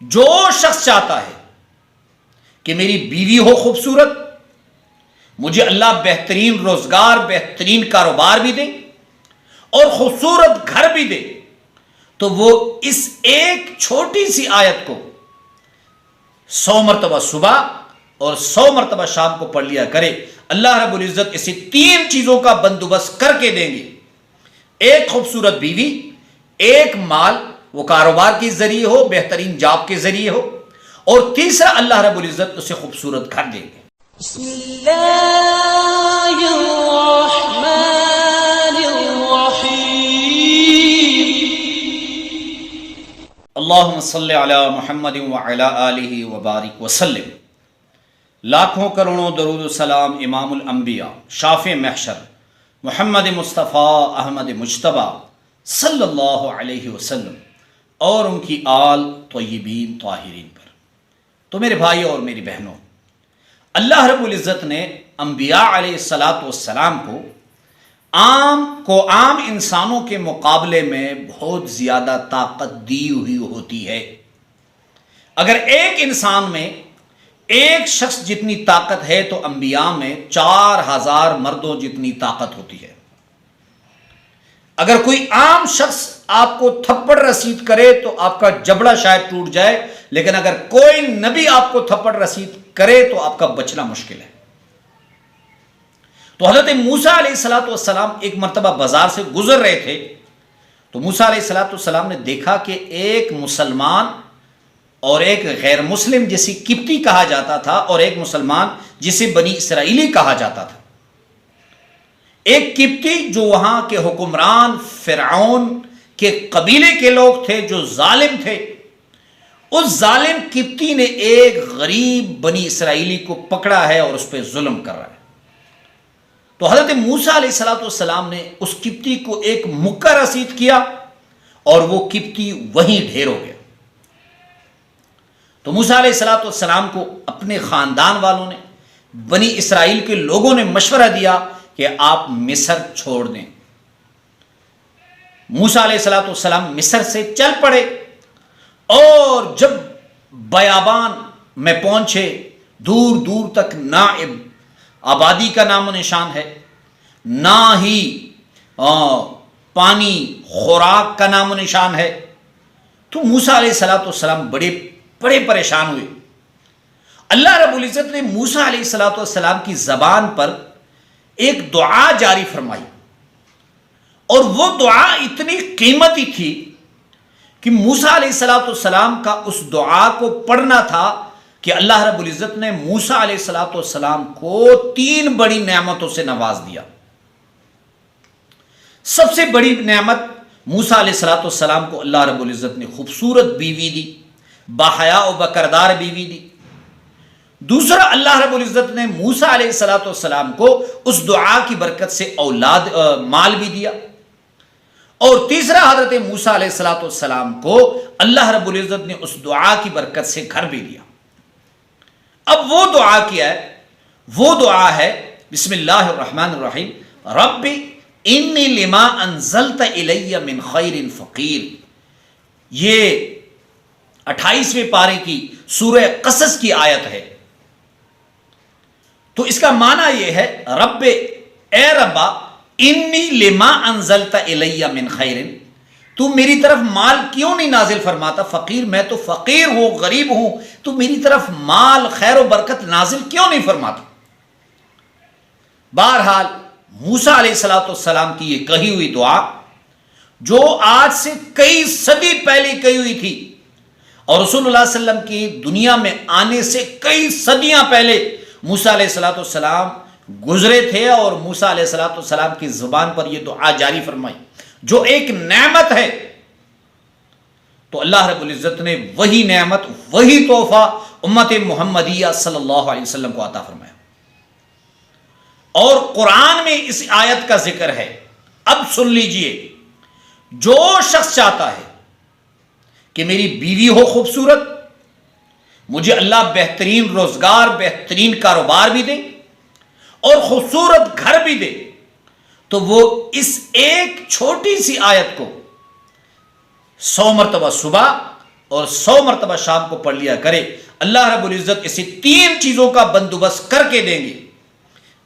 جو شخص چاہتا ہے کہ میری بیوی ہو خوبصورت، مجھے اللہ بہترین روزگار، بہترین کاروبار بھی دے اور خوبصورت گھر بھی دے، تو وہ اس ایک چھوٹی سی آیت کو 100 مرتبہ صبح اور 100 مرتبہ شام کو پڑھ لیا کرے۔ اللہ رب العزت اسے 3 چیزوں کا بندوبست کر کے دیں گے: ایک خوبصورت بیوی، ایک مال، وہ کاروبار کے ذریعے ہو، بہترین جاب کے ذریعے ہو، اور تیسرا اللہ رب العزت اسے خوبصورت گھر دیں گے۔ بسم اللہ الرحمن الرحیم۔ اللہم صلی علی محمد وعلی آلہ وبارک وسلم۔ لاکھوں کروڑوں درود و سلام امام الانبیاء، شافع محشر، محمد مصطفیٰ احمد مجتبیٰ صلی اللہ علیہ وسلم اور ان کی آل طیبین طاہرین پر۔ تو میرے بھائی اور میری بہنوں، اللہ رب العزت نے انبیاء علیہ السلام کو عام انسانوں کے مقابلے میں بہت زیادہ طاقت دی ہوئی ہوتی ہے۔ اگر ایک انسان میں ایک شخص جتنی طاقت ہے تو انبیاء میں 4000 مردوں جتنی طاقت ہوتی ہے۔ اگر کوئی عام شخص آپ کو تھپڑ رسید کرے تو آپ کا جبڑا شاید ٹوٹ جائے، لیکن اگر کوئی نبی آپ کو تھپڑ رسید کرے تو آپ کا بچنا مشکل ہے۔ تو حضرت موسیٰ علیہ السلام ایک مرتبہ بازار سے گزر رہے تھے، تو موسیٰ علیہ السلام نے دیکھا کہ ایک مسلمان اور ایک غیر مسلم جسے قبطی کہا جاتا تھا، اور ایک مسلمان جسے بنی اسرائیلی کہا جاتا تھا۔ ایک قبطی جو وہاں کے حکمران فرعون کے قبیلے کے لوگ تھے، جو ظالم تھے، اس ظالم قبطی نے ایک غریب بنی اسرائیلی کو پکڑا ہے اور اس پہ ظلم کر رہا ہے۔ تو حضرت موسیٰ علیہ السلام نے اس قبطی کو ایک مکہ رسید کیا اور وہ قبطی وہیں ڈھیر ہو گیا۔ تو موسیٰ علیہ السلام کو اپنے خاندان والوں نے، بنی اسرائیل کے لوگوں نے مشورہ دیا کہ آپ مصر چھوڑ دیں۔ موسیٰ علیہ السلام مصر سے چل پڑے، اور جب بیابان میں پہنچے، دور دور تک نہ آبادی کا نام و نشان ہے، نہ ہی پانی خوراک کا نام و نشان ہے۔ تو موسیٰ علیہ السلام بڑے پریشان ہوئے۔ اللہ رب العزت نے موسیٰ علیہ السلام کی زبان پر ایک دعا جاری فرمائی، اور وہ دعا اتنی قیمتی تھی کہ موسیٰ علیہ السلام کا اس دعا کو پڑھنا تھا کہ اللہ رب العزت نے موسیٰ علیہ السلام کو 3 بڑی نعمتوں سے نواز دیا۔ سب سے بڑی نعمت، موسیٰ علیہ السلام کو اللہ رب العزت نے خوبصورت بیوی دی، باحیا و بکردار بیوی دی۔ دوسرا، اللہ رب العزت نے موسیٰ علیہ السلام کو اس دعا کی برکت سے مال بھی دیا۔ اور تیسرا، حضرت موسیٰ علیہ السلام کو اللہ رب العزت نے اس دعا کی برکت سے گھر بھی دیا۔ اب وہ دعا کیا ہے؟ وہ دعا ہے بسم اللہ الرحمن الرحیم، رب انی لما انزلت الی من خیر فقیر۔ یہ 28ویں پارے کی سورہ قصص کی آیت ہے۔ تو اس کا معنی یہ ہے، رب، اے ربا، انی لما انزلت الی من خیر، تو میری طرف مال کیوں نہیں نازل فرماتا؟ فقیر، میں تو فقیر ہوں، غریب ہوں، تو میری طرف مال، خیر و برکت نازل کیوں نہیں فرماتا؟ بہرحال موسیٰ علیہ السلام کی یہ کہی ہوئی دعا، جو آج سے کئی صدی پہلے کہی ہوئی تھی، اور رسول اللہ صلی اللہ علیہ وسلم کی دنیا میں آنے سے کئی صدیاں پہلے موسیٰ علیہ السلام گزرے تھے، اور موسیٰ علیہ السلام کی زبان پر یہ دعا جاری فرمائی، جو ایک نعمت ہے۔ تو اللہ رب العزت نے وہی نعمت، وہی تحفہ امت محمدیہ صلی اللہ علیہ وسلم کو عطا فرمایا۔ اور قرآن میں اس آیت کا ذکر ہے۔ اب سن لیجئے، جو شخص چاہتا ہے کہ میری بیوی ہو خوبصورت، مجھے اللہ بہترین روزگار، بہترین کاروبار بھی دے اور خوبصورت گھر بھی دے، تو وہ اس ایک چھوٹی سی آیت کو 100 مرتبہ صبح اور 100 مرتبہ شام کو پڑھ لیا کرے، اللہ رب العزت اسے 3 چیزوں کا بندوبست کر کے دیں گے: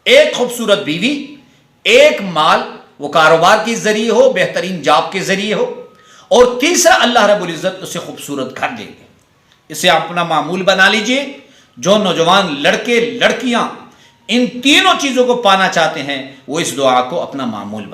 ایک خوبصورت بیوی، ایک مال، وہ کاروبار کے ذریعے ہو، بہترین جاب کے ذریعے ہو، اور تیسرا اللہ رب العزت اسے خوبصورت گھر دیں گے۔ اسے اپنا معمول بنا لیجئے۔ جو نوجوان لڑکے لڑکیاں ان تینوں چیزوں کو پانا چاہتے ہیں وہ اس دعا کو اپنا معمول بنا